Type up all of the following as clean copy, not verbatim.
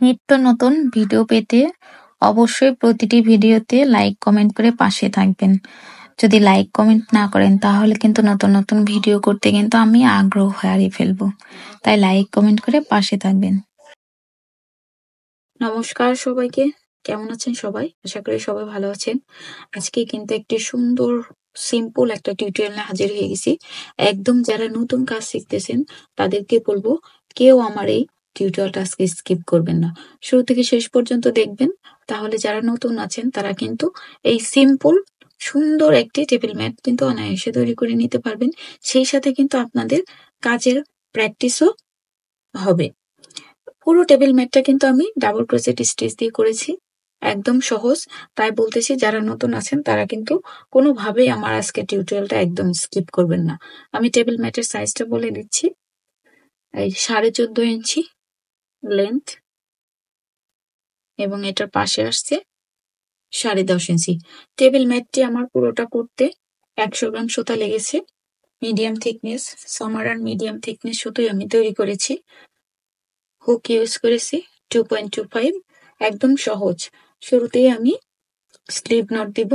নিত্য নতুন ভিডিও পেতে অবশ্যই প্রতিটি ভিডিওতে লাইক কমেন্ট করে পাশে থাকবেন। যদি লাইক কমেন্ট না করেন তাহলে কিন্তু নতুন নতুন ভিডিও করতে কিন্তু আমি আগ্রহ হারিয়ে ফেলবো। তাই লাইক কমেন্ট করে পাশে থাকবেন। নমস্কার সবাইকে, কেমন আছেন সবাই? আশা করি সবাই ভালো আছেন। আজকে কিন্তু একটি সুন্দর সিম্পল একটা টিউটোরিয়াল নিয়ে হাজির হয়ে গেছি। একদম যারা নতুন কাজ শিখতেছেন তাদেরকে বলবো, কেউ আমার এই টিউটোরিয়ালটা আজকে স্কিপ করবেন না, শুরু থেকে শেষ পর্যন্ত দেখবেন। তাহলে যারা নতুন আছেন তারা কিন্তু এই সিম্পল সুন্দর একটি টেবিল ম্যাট কিন্তু অনায়াসে তৈরি করে নিতে পারবেন। সেই সাথে কিন্তু আপনাদের কাজের প্র্যাকটিসও হবে। পুরো টেবিল ম্যাটটা কিন্তু আমি ডাবল ক্রোশেট স্টিচ দিয়ে করেছি, একদম সহজ। তাই বলতেছি যারা নতুন আছেন তারা কিন্তু কোনোভাবেই আমার আজকে টিউটোরিয়ালটা একদম স্কিপ করবেন না। আমি টেবিল ম্যাটের সাইজটা বলে দিচ্ছি। এই 14.5 ইঞ্চি লেন্থ এবং এটার পাশে আসছে 10.5 ইঞ্চি। টেবিল ম্যাটটি আমার পুরোটা করতে 100 গ্রাম সুতা লেগেছে। মিডিয়াম থিকনেস, সামার আর মিডিয়াম থিকনেস সুতোই আমি তৈরি করেছি। হুক ইউজ করেছি 2.25, একদম সহজ। শুরুতেই আমি স্লিপ নট দিব।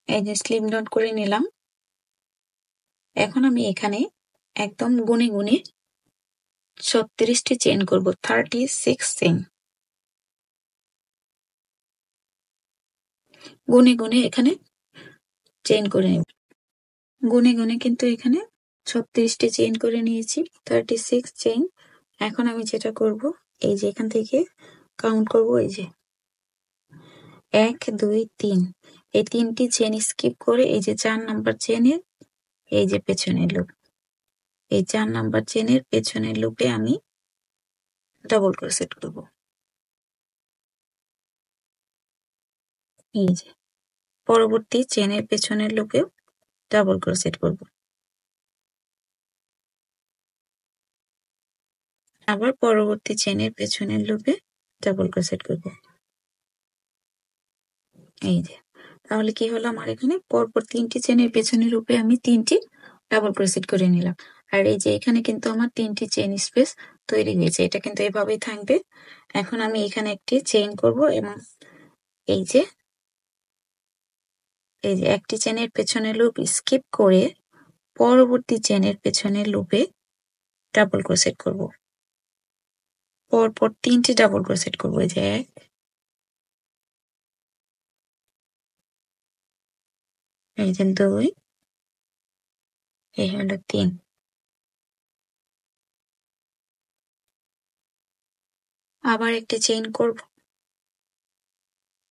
এই যে স্লিপ নট করে নিলাম। এখন আমি এখানে একদম গুনে গুনে 36টি চেইন করব, 36 চেইন গুনে গুনে এখানে চেইন করে নেব। গুনে গুনে কিন্তু এখানে 36টি চেইন করে নিয়েছি, 36 চেইন। এখন আমি যেটা করব, এই যে এখান থেকে কাউন্ট করব, এই যে 1 2 3, এই 3টি চেইন স্কিপ করে এই যে 4 নাম্বার চেইনের এই যে পেছনের লুপ, এই 4 নাম্বার চেইনের পেছনের লুপে আমি ডাবল ক্রোশেট করব। এই যে পরবর্তী চেইনের পেছনের লুপেও ডাবল ক্রোশেট করব। আবার পরবর্তী চেইনের পেছনের লুপে ডাবল ক্রোশেট করব। এই যে তাহলে কি হলো, আমার এখানে পরপর 3টি চেইনের পেছনের লুপে আমি 3টি ডাবল ক্রোশেট করে নিলাম। আর এই যে এখানে কিন্তু আমার 3টি চেইন স্পেস তৈরি হয়েছে, এটা কিন্তু এভাবেই থাকবে। এখন আমি এখানে একটি চেইন করব এবং এই যে একটি চেইনের পেছনের লুপ স্কিপ করে পরবর্তী চেইনের পেছনের লুপে ডাবল ক্রোশেট করব। পরপর 3টি ডাবল ক্রোশেট করব। এই যে 1, এই যে 2, এই হলো 3। আবার একটি চেইন করব।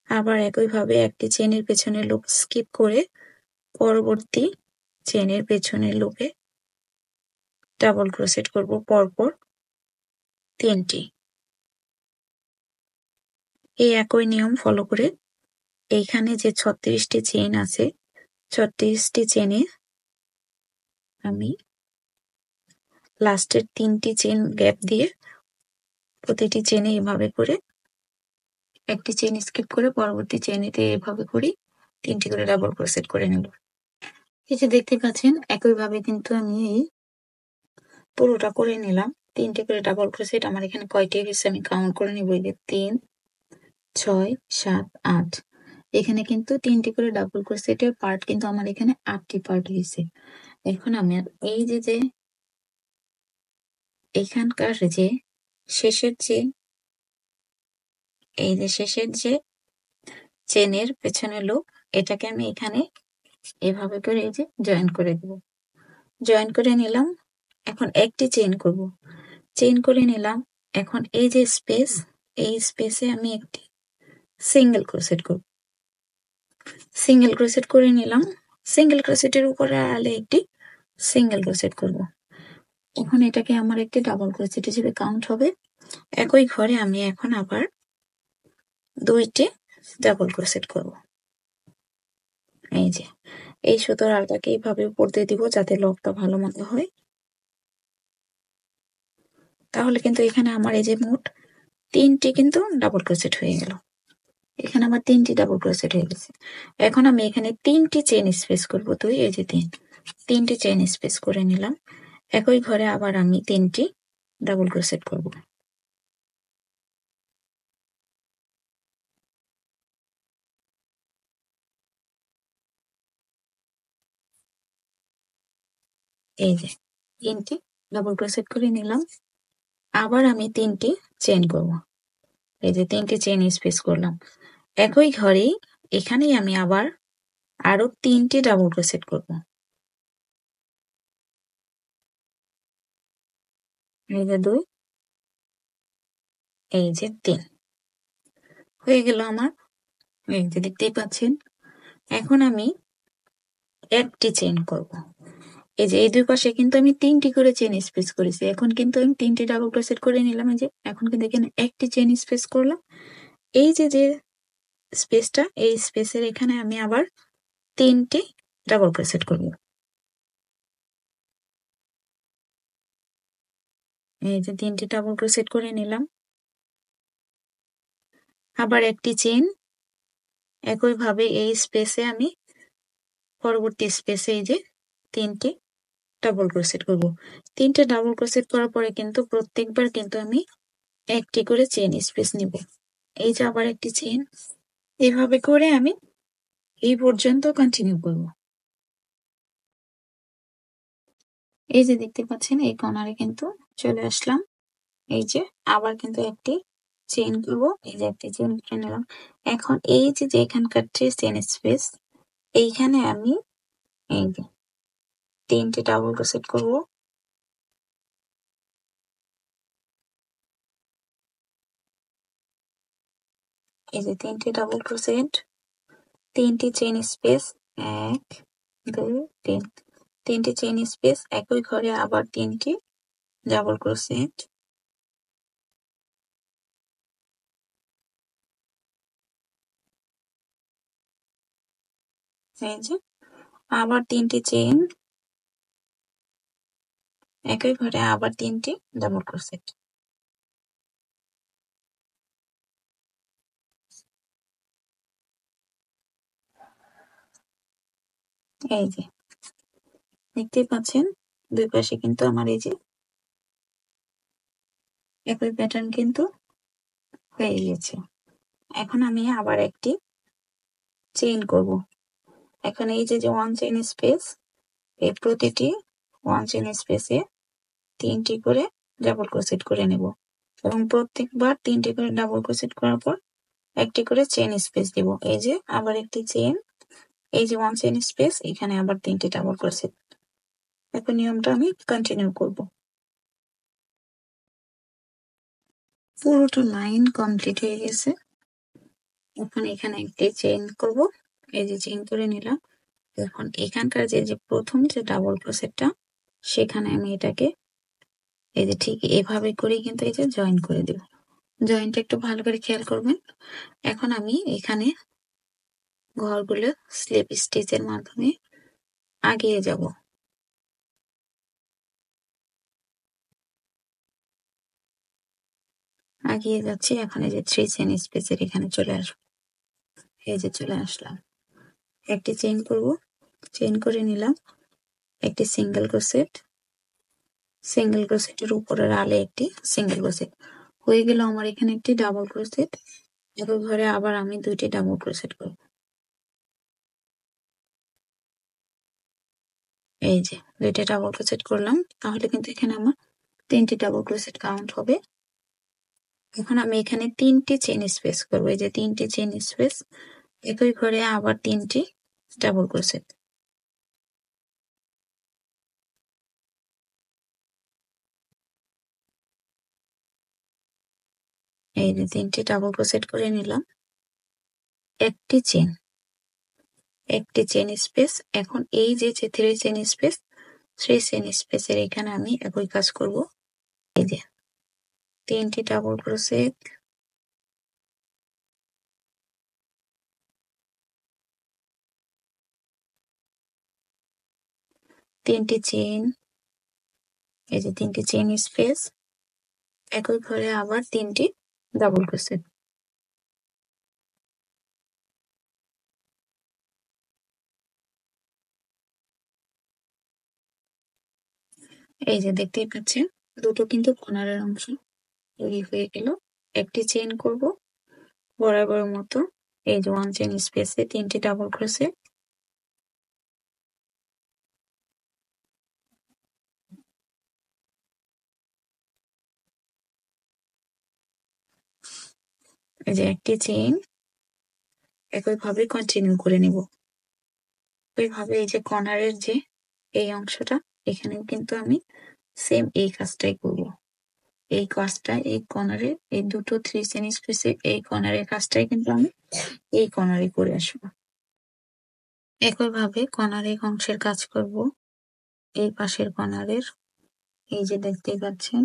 আবার একইভাবে একটি চেইনের পেছনের লুপ স্কিপ করে পরবর্তী চেইনের পেছনের লুপে ডাবল ক্রোশেট করব পরপর 3টি। এই একই নিয়ম ফলো করে এইখানে যে 36টি চেইন আছে, 36টি চেইনে আমি লাস্টের 3টি চেইন গ্যাপ দিয়ে প্রতিটি চেইনে এভাবে করে একটি চেইন স্কিপ করে পরবর্তী চেইনেতে এভাবে করি 3টি করে ডাবল ক্রোশেট করে নেব। এই যে দেখতে পাচ্ছেন একইভাবে কিন্তু আমি এই পুরোটা করে নিলাম। 3টে করে ডাবল ক্রোশেট আমার এখানে কয়টি হয়েছে আমি কাউন্ট করে নিব। এই যে 3 6 7 8, এখানে কিন্তু 3টি করে ডাবল ক্রোশেটের পার্ট কিন্তু আমার এখানে 8টি পার্ট হয়েছে। এখন আমি এই যে এখানকার যে শেষের যে এই যে শেষের যে চেনের পেছনের লুপ, এটাকে আমি এখানে এভাবে করে এই যে জয়েন করে দেব। জয়েন করে নিলাম। এখন একটি চেইন করব, চেইন করে নিলাম। এখন এই যে স্পেস, এই স্পেসে আমি একটি সিঙ্গেল ক্রোশেট করব। সিঙ্গেল ক্রোশেট করে নিলাম। সিঙ্গেল ক্রোশেটের উপরে আড়ালে একটি সিঙ্গেল ক্রোশেট করব। এখন এটাকে আমার একটি ডাবল ক্রোশেট হিসেবে কাউন্ট হবে। একই ঘরে আমি এখন আবার 2টি ডাবল ক্রোশেট করব। এই যে এই সুতোর আলটাকে এইভাবে উপর দিয়ে দিব যাতে লকটা ভালো মতো হয়। তাহলে কিন্তু এখানে আমার এই যে মোট 3টি কিন্তু ডাবল ক্রোশেট হয়ে গেল। এখানে আমার 3টি ডাবল ক্রোশেট হয়ে গেছে। এখন আমি এখানে 3টি চেইন স্পেস করব। তো এই যে 3টি চেইন স্পেস করে নিলাম। একই ঘরে আবার আমি 3টি ডাবল ক্রোশেট করব। এই যে 3টি ডাবল ক্রোশেট করে নিলাম। আবার আমি 3টি চেইন করব। এই যে 3টি চেইন স্পেস করলাম। একই ঘরেই এখানেই আমি আবার আরো 3টি ডাবল ক্রোশেট করব। এই যে 2, এই যে 3 হয়ে গেল আমার। এই যে দেখতেই পাচ্ছেন। এখন আমি একটি চেইন করব। এই যে এই দুই পাশে কিন্তু আমি 3টি করে চেইন স্পেস করেছি। এখন কিন্তু আমি 3টি ডাবল ক্রোশেট করে নিলাম। এই যে এখন কিন্তু এখানে একটি চেইন স্পেস করলাম। এই যে স্পেসটা, এই স্পেসের এখানে আমি আবার 3টি ডাবল ক্রোশেট করব। এই যে 3টি ডাবল ক্রোশেট করে নিলাম। আবার একটি চেইন, একইভাবে এই স্পেসে আমি পরবর্তী স্পেসে এই যে 3টি ডাবল ক্রোশেট করব। 3টে ডাবল ক্রোশেট করার পরে কিন্তু প্রত্যেকবার কিন্তু আমি একটি করে চেইন স্পেস নিব। এই যে আবার একটি চেইন, এভাবে করে আমি এই পর্যন্ত কন্টিনিউ করব। এই যে দেখতে পাচ্ছেন এই কর্নারে কিন্তু চলে আসলাম। এই যে আবার কিন্তু একটি চেইন করব। এই যে একটি চেইন করে নিলাম। এখন এই যে এখানকার চেইন স্পেস, এইখানে আমি এই যে 3টে ডাবল ক্রোশেট করব। এই যে 3টে ডাবল ক্রোশেট, 3টি চেইন স্পেস, 1, 2, 3, 3টি চেইন স্পেস, একই ঘরে আবার 3টি ডাবল ক্রোশেট। এই যে আবার 3টি চেইন, একই ঘরে আবার 3টি ডাবল ক্রোশেট। এই যে দেখতেই পাচ্ছেন দুই পাশে কিন্তু আমার এই যে একই প্যাটার্ন কিন্তু হয়ে গেছে। এখন আমি আবার একটি চেইন করব। এখন এই যে 1 চেইন স্পেস, এই প্রতিটি 1 চেইন স্পেসে 3টি করে ডাবল ক্রোশেট করে নেব এবং প্রত্যেকবার 3টি করে ডাবল ক্রোশেট করার পর একটি করে চেইন স্পেস দিব। এই যে আবার একটি চেইন, এই যে 1 চেইন স্পেস, এখানে আবার 3টি ডাবল ক্রোশেট। এখন নিয়মটা আমি কন্টিনিউ করব। পুরোটা লাইন কমপ্লিট হয়ে গেছে। এখন এখানে একটি চেইন করব। এই যে চেইন করে নিলাম। এখন এখানকার যে প্রথম যে ডাবল ক্রোশেটটা, সেখানে আমি এটাকে এই যে ঠিক এভাবে করেই কিন্তু এই যে জয়েন করে দেব। জয়েনটা একটু ভালো করে খেয়াল করবেন। এখন আমি এখানে ঘরগুলো স্লিপ স্টিচের মাধ্যমে আগিয়ে যাব। আগিয়ে যাচ্ছি। এখন এই যে 3 চেইন স্পেসের এখানে চলে আসবো। এই যে চলে আসলাম। একটি চেইন করব। চেইন করে নিলাম। একটি সিঙ্গেল ক্রোশেট, সিঙ্গেল ক্রোশেটের উপরের আলে একটি সিঙ্গেল ক্রোশেট হয়ে গেল আমার এখানে একটি ডাবল ক্রোশেট। একই ঘরে আবার আমি 2টি ডাবল ক্রোশেট করব। এই যে 2টি ডাবল ক্রোশেট করলাম, তাহলে কিন্তু এখানে আমার 3টি ডাবল ক্রোশেট কাউন্ট হবে। এখন আমি এখানে 3টি চেইন স্পেস করব। এই যে 3টি চেইন স্পেস, একই ঘরে আবার 3টি ডাবল ক্রোশেট। এই যে 3টি ডাবল ক্রোশেট করে নিলাম। একটি চেইন, একটি চেইন স্পেস। এখন এই যে 3 চেইন স্পেস, 3 চেইন স্পেসের এখানে আমি একই কাজ করব। এই যে 3টি ডাবল ক্রোশেট, তিনটি চেইন, এই যে 3টি চেইন স্পেস, একই ঘরে আবার 3টি ডাবল ক্রোশেট। এই যে দেখতেই পাচ্ছেন দুটো কিন্তু কর্নারের অংশ তৈরি হয়ে গেল। একটি চেইন করব বরাবর মতো। এই যে 1 চেইন স্পেসে 3টি ডাবল ক্রোশেট, এই যে একটি চেইন একইভাবে কন্টিনিউ করে নিব। ওইভাবে এই যে কর্নারের যে এই অংশটা এখানেও কিন্তু আমি সেম এই কাজটাই করব। এই কাজটা এই কর্নারে এই দুটো 3 চেইন স্পেসে এই কর্নারের কাজটাই কিন্তু আমি এই কর্নারে করে আসবো। একইভাবে কর্নারের অংশের কাজ করব। এই পাশের কর্নারের এই যে দেখতেই পাচ্ছেন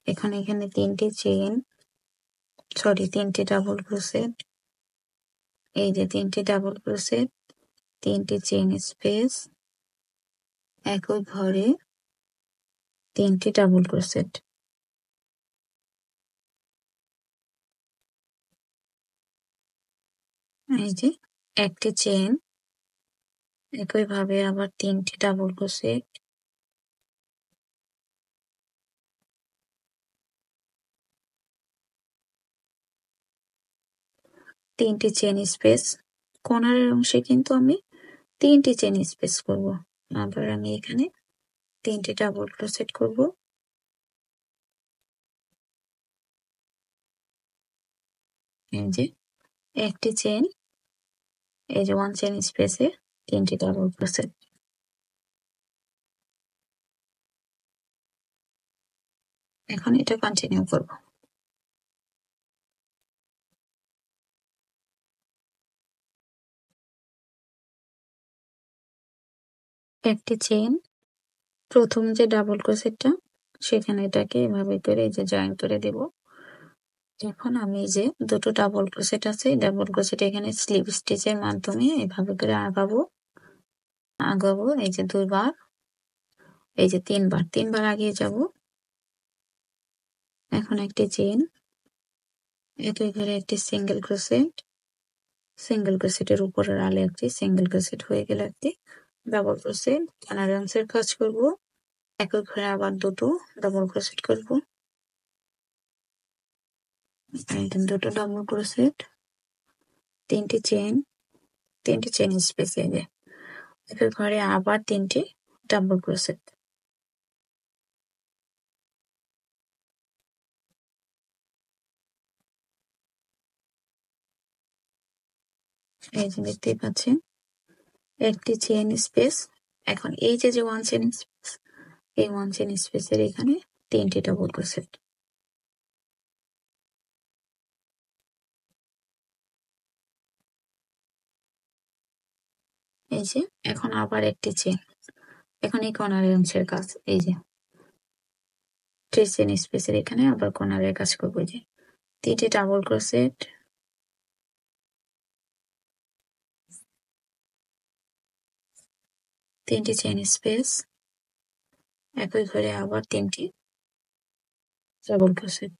এখানে 3টি চেইন সরি 3টি ডাবল ক্রোশেট, এই যে 3টি ডাবল ক্রোশেট, 3টি চেইন স্পেস, একই ঘরে 3টি ডাবল ক্রোশেট। এই যে একটি চেইন একইভাবে আবার 3টি ডাবল ক্রোশেট, তিনটি চেইন স্পেস। কর্নারের অংশে কিন্তু আমি 3টি চেইন স্পেস করব। আবার আমি এখানে 3টি ডাবল ক্রোশেট করব। এই যে একটি চেইন, এই যে 1 চেইন স্পেসে 3টি ডাবল ক্রোশেট। এখন এটা কন্টিনিউ করব। একটি চেইন, প্রথম যে ডাবল ক্রোশেটটা সেখানে এটাকে এভাবে করে এই যে জয়েন করে দেব। এখন আমি এই যে দুটো ডাবল ক্রোশেট আছে ডাবল ক্রোশেট এখানে স্লিপ স্টিচের মাধ্যমে এভাবে করে আগাবো এই যে 2 বার, এই যে 3 বার আগিয়ে যাব। এখন একটি চেইন, একই ঘরে একটি সিঙ্গেল ক্রোশেটের উপরের আলে একটি সিঙ্গেল ক্রোশেট হয়ে গেলে একটি ডাবল ক্রোশেট কর্নার কাজ করব। একই ঘরে আবার দুটো ডাবল ক্রোশেট করব। দুটো ডাবল ক্রোশেট, 3টি চেইন স্পেস এই যে একই ঘরে আবার 3টি ডাবল ক্রোশেট। এই যে দেখতেই পাচ্ছেন একটি চেইন স্পেস। এখন এই যে 1 চেইন স্পেস, এই 1 চেইন স্পেসের এখানে 3টি ডাবল ক্রোশেট। এই যে এখন আবার একটি চেইন, এখন এই কর্নারের অংশের কাজ এই যে 3 চেইন স্পেসের এখানে আবার কর্নারের কাজ করবো। যে 3টি ডাবল ক্রোশেট, 3টি চেইন স্পেস, একই ঘরে আবার 3টি ডাবল ক্রোশেট।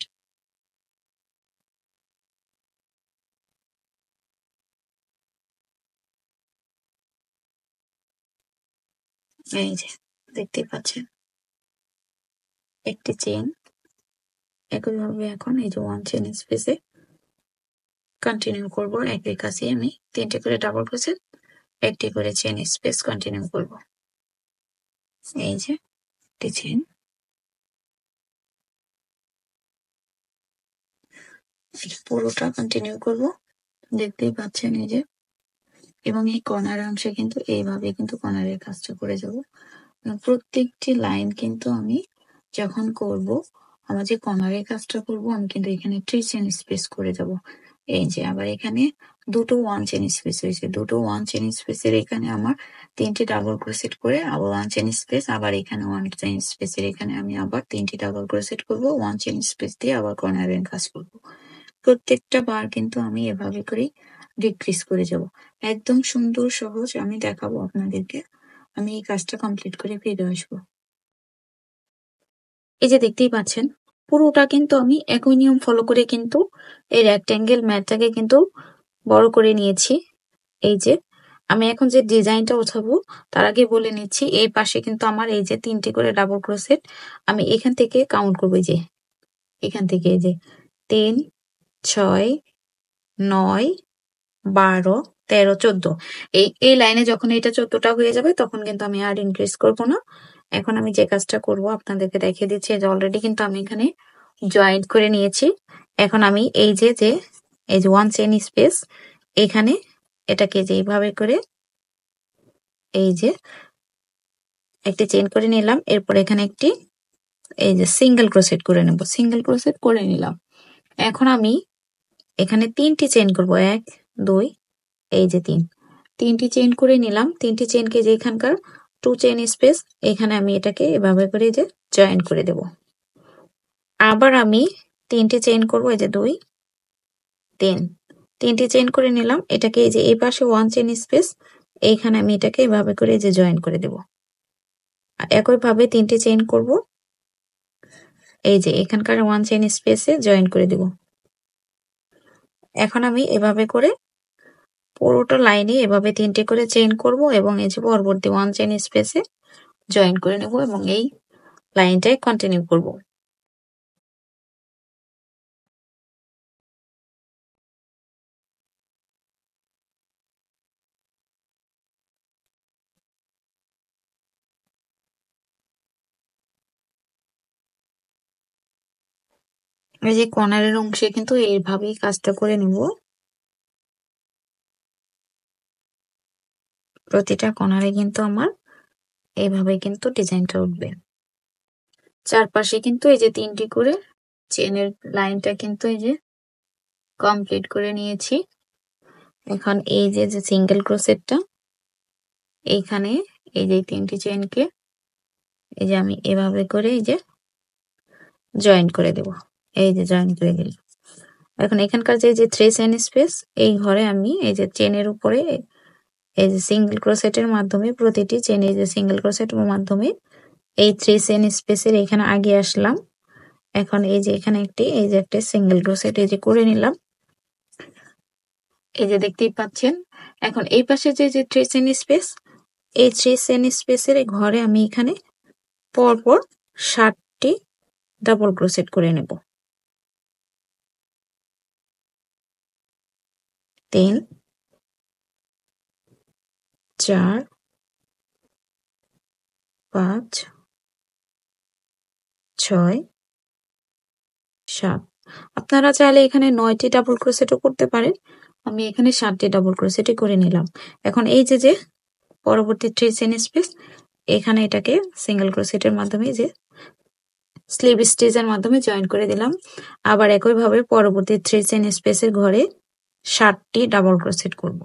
এই যে দেখতেই পাচ্ছেন একটি চেইন, একইভাবে এখন এই যে 1 চেইন স্পেসে কন্টিনিউ করব। একই কাজে আমি 3টে করে ডাবল ক্রোশেট, একটি করে চেইন স্পেস কন্টিনিউ করব। এই যে একটি চেইন, পুরোটা কন্টিনিউ করব। দেখতেই পাচ্ছেন এই যে, এবং এই কর্নার অংশে কিন্তু এইভাবে কিন্তু কর্নারের কাজটা করে যাব। প্রত্যেকটি লাইন কিন্তু আমি যখন করব, আমার যে কর্নারের কাজটা করব আমি কিন্তু এখানে 3 চেইন স্পেস করে যাব। এই যে আবার এখানে দুটো 1 চেইন স্পেস হয়েছে, দুটো 1 চেইন স্পেসের এখানে আমার 3টি ডাবল ক্রোশেট করে আবার 1 চেইন স্পেস, আবার এখানে 1 চেইন স্পেসের এখানে আমি আবার 3টি ডাবল ক্রোশেট করব, 1 চেইন স্পেস দিয়ে আবার কর্নারের কাজ করব। প্রত্যেকটা বার কিন্তু আমি এভাবে করেই ডিক্রিজ করে যাব। একদম সুন্দর সহজ আমি দেখাবো আপনাদেরকে। আমি এই কাজটা কমপ্লিট করে ফিরে আসবো। এই যে দেখতেই পাচ্ছেন পুরোটা কিন্তু আমি একই নিয়ম ফলো করে কিন্তু এই রেক্ট্যাঙ্গেল ম্যাটটাকে কিন্তু বড় করে নিয়েছি। এই যে আমি এখন যে ডিজাইনটা ওঠাবো তার আগে বলে নিচ্ছি, এই পাশে কিন্তু আমার এই যে 3টি করে ডাবল ক্রোশেট আমি এখান থেকে কাউন্ট করবো। এই যে এখান থেকে এই যে 3, 6, 9, 12, 13, 14 এই লাইনে যখন এটা 14টা হয়ে যাবে তখন কিন্তু আমি আর ইনক্রিজ করব না। এখন আমি যে কাজটা করব আপনাদেরকে দেখিয়ে দিচ্ছি যে অলরেডি কিন্তু আমি এখানে জয়েন্ট করে নিয়েছি। এখন আমি এই যে এই যে 1 চেইন স্পেস এখানে এটাকে যে এইভাবে করে এই যে একটি চেইন করে নিলাম। এরপর এখানে একটি এই যে সিঙ্গেল ক্রোশেট করে নেব। সিঙ্গেল ক্রোশেট করে নিলাম। এখন আমি এখানে 3টি চেইন করব। 1 2 এই যে 3টি চেইন করে নিলাম। 3টি চেইনকে যে এখানকার 2 চেইন স্পেস এখানে আমি এটাকে এভাবে করে যে জয়েন করে দেব। আবার আমি 3টি চেইন করব। এই যে 2 3 3টি চেইন করে নিলাম। এটাকে এই যে এই পাশে 1 চেইন স্পেস এইখানে আমি এটাকে এভাবে করে যে জয়েন করে দেব। একইভাবে 3টি চেইন করব। এই যে এখানকার 1 চেইন স্পেসে জয়েন করে দেব। এখন আমি এভাবে করে পুরোটা লাইনে এভাবে 3টে করে চেইন করব এবং এই যে পরবর্তী 1 চেইন স্পেসে জয়েন করে নেব এবং এই লাইনটাই কন্টিনিউ করব। এই যে কর্নারের অংশে কিন্তু এইভাবেই কাজটা করে নেব। প্রতিটা কর্নারে কিন্তু আমার এইভাবে কিন্তু ডিজাইনটা উঠবে। চারপাশে কিন্তু এই যে 3টি করে চেনের লাইনটা কিন্তু এই যে কমপ্লিট করে নিয়েছি। এখন এই যে সিঙ্গেল ক্রোশেটটা এইখানে এই যে 3টি চেইনকে এই যে আমি এভাবে করে এই যে জয়েন করে দেব। এই যে জয়েন করে দিলাম। এখন এখানকার যে 3 চেইন স্পেস এই ঘরে আমি এই যে চেনের উপরে এই যে সিঙ্গেল ক্রোশেটের মাধ্যমে প্রতিটি চেনে যে সিঙ্গেল ক্রোশেটের মাধ্যমে এই 3 চেইন স্পেসের এখানে আগে আসলাম। এখন এই যে এখানে এই যে একটা সিঙ্গেল ক্রোশেট এই যে করে নিলাম। এই যে দেখতেই পাচ্ছেন। এখন এই পাশে যে 3 চেইন স্পেস এই 3 চেইন স্পেসের ঘরে আমি এখানে পরপর 7টি ডাবল ক্রোশেট করে নেব। 3 4 5 6 7 আপনারা চাইলে এখানে 9টি ডাবল ক্রোশেটও করতে পারেন। আমি এখানে 7টি ডাবল ক্রোশেটই করে নিলাম। এখন এই যে পরবর্তী 3 চেইন স্পেস এখানে এটাকে সিঙ্গেল ক্রোশেটের মাধ্যমে যে স্লিভ স্টিচের মাধ্যমে জয়েন করে দিলাম। আবার একইভাবে পরবর্তী 3 চেইন স্পেসের ঘরে 7টি ডাবল ক্রোশেট করব।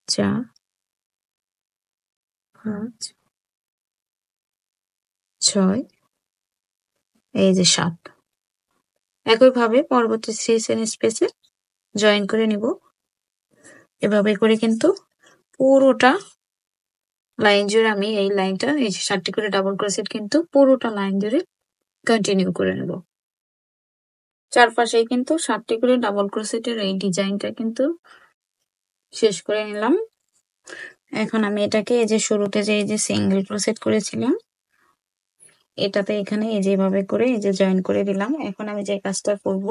4 5 6 এই যে 7 একইভাবে পরবর্তী 3 চেইন স্পেসে জয়েন করে নিব। এভাবে করে কিন্তু পুরোটা লাইন জুড়ে আমি এই লাইনটা এই যে 7টি করে ডাবল ক্রোশেট কিন্তু পুরোটা লাইন জুড়ে কন্টিনিউ করে নেব। চারপাশেই কিন্তু 7টি করে ডাবল ক্রোশেটের এই ডিজাইনটা কিন্তু শেষ করে নিলাম। এখন আমি এটাকে এই যে শুরুতে এই যে সিঙ্গেল ক্রোশেট করেছিলাম এটাতে এখানে এই যেভাবে করে এই যে জয়েন করে দিলাম। এখন আমি যে কাজটা করব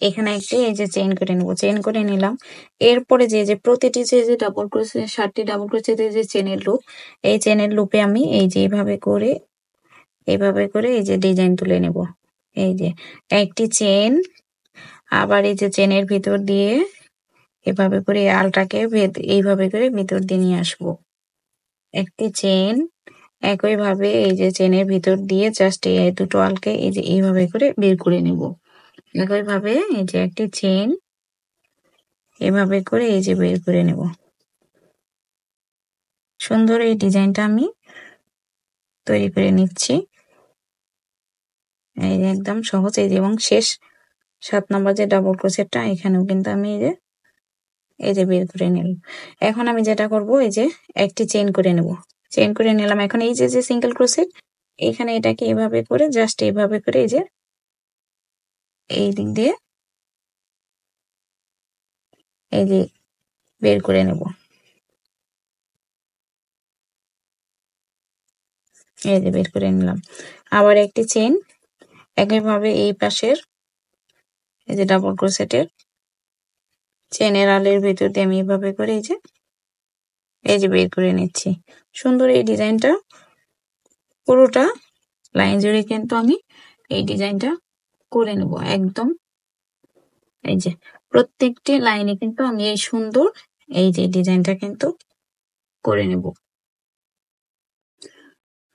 এখানে একটি এই যে চেইন করে নেব। চেইন করে নিলাম। এরপরে যে প্রতিটি যে ডাবল ক্রোশেট 7টি ডাবল ক্রোশেটের যে চেনের লুপ এই চেনের লুপে আমি এই যে এইভাবে করে এই যে ডিজাইন তুলে নেব। এই যে একটি চেন আবার এই যে চেনের ভিতর দিয়ে এভাবে করে আলটাকে এইভাবে করে ভিতর দিয়ে নিয়ে আসবো। একটি চেন একইভাবে এই যে চেনের ভিতর দিয়ে জাস্ট এই দুটো আলকে এই যে এইভাবে করে বের করে নেব। একইভাবে এই যে একটি চেন এভাবে করে এই যে বের করে নেব। সুন্দর এই ডিজাইনটা আমি তৈরি করে নিচ্ছি। এই যে একদম সহজ এই যে এবং শেষ 7 নম্বর যে ডাবল ক্রোশেটটা এখানেও কিন্তু আমি এই যে বের করে নিলাম। এখন আমি যেটা করব এই যে একটি চেইন করে নেব। চেইন করে নিলাম। এখন এই যে সিঙ্গেল ক্রোশেট এখানে এটাকে এভাবে করে জাস্ট এইভাবে করে এই যে এই দিক দিয়ে এই যে বের করে নেব। এই যে বের করে নিলাম। আবার একটি চেইন একইভাবে এই পাশের এই যে ডাবল ক্রোশেটের চেনের আলের ভিতর দিয়ে আমি এভাবে করে এই যে এই যে বের করে নিচ্ছি। সুন্দর এই ডিজাইনটা পুরোটা লাইন জুড়ে কিন্তু আমি এই ডিজাইনটা করে নেব একদম। এই যে প্রত্যেকটি লাইনে কিন্তু আমি এই সুন্দর এই যে ডিজাইনটা কিন্তু করে নেব।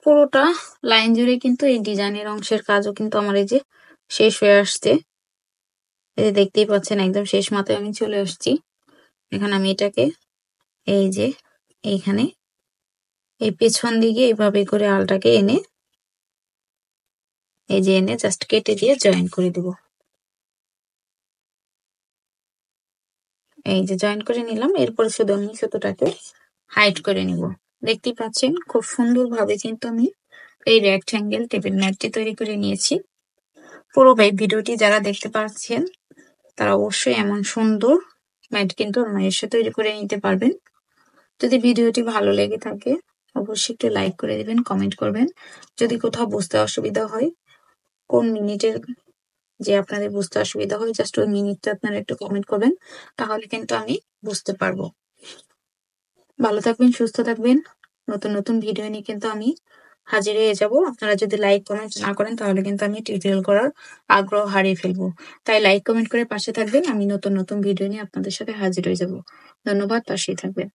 পুরোটা লাইন জুড়ে কিন্তু এই ডিজাইনের অংশের কাজও কিন্তু আমার এই যে শেষ হয়ে আসছে। এই যে দেখতেই পাচ্ছেন একদম শেষ মাথায় আমি চলে আসছি। এখন আমি এটাকে এই যে এইখানে এই পেছন দিকে এইভাবে করে আলটাকে এনে এই যে এনে জাস্ট কেটে দিয়ে জয়েন করে দিব। এই যে জয়েন করে নিলাম। এরপরে শুধু আমি সুতোটাকে হাইড করে নিব। দেখতেই পাচ্ছেন খুব সুন্দরভাবে কিন্তু আমি এই রেক্ট্যাঙ্গেল টেবিল ম্যাটটি তৈরি করে নিয়েছি। পুরো ভিডিওটি যারা দেখতে পাচ্ছেন তারা অবশ্যই এমন সুন্দর ম্যাট কিন্তু আমার এসে তৈরি করে নিতে পারবেন। যদি ভিডিওটি ভালো লেগে থাকে অবশ্যই একটু লাইক করে দিবেন, কমেন্ট করবেন। যদি কোথাও বুঝতে অসুবিধা হয়, কোন মিনিটের যে আপনাদের বুঝতে অসুবিধা হয়, জাস্ট ওই মিনিটটা আপনারা একটু কমেন্ট করবেন, তাহলে কিন্তু আমি বুঝতে পারবো। ভালো থাকবেন, সুস্থ থাকবেন। নতুন নতুন ভিডিও নিয়ে কিন্তু আমি হাজির হয়ে যাব। আপনারা যদি লাইক কমেন্ট না করেন তাহলে কিন্তু আমি টিউটোরিয়াল করার আগ্রহ হারিয়ে ফেলবো। তাই লাইক কমেন্ট করে পাশে থাকবেন। আমি নতুন নতুন ভিডিও নিয়ে আপনাদের সাথে হাজির হয়ে যাব। ধন্যবাদ, পাশেই থাকবেন।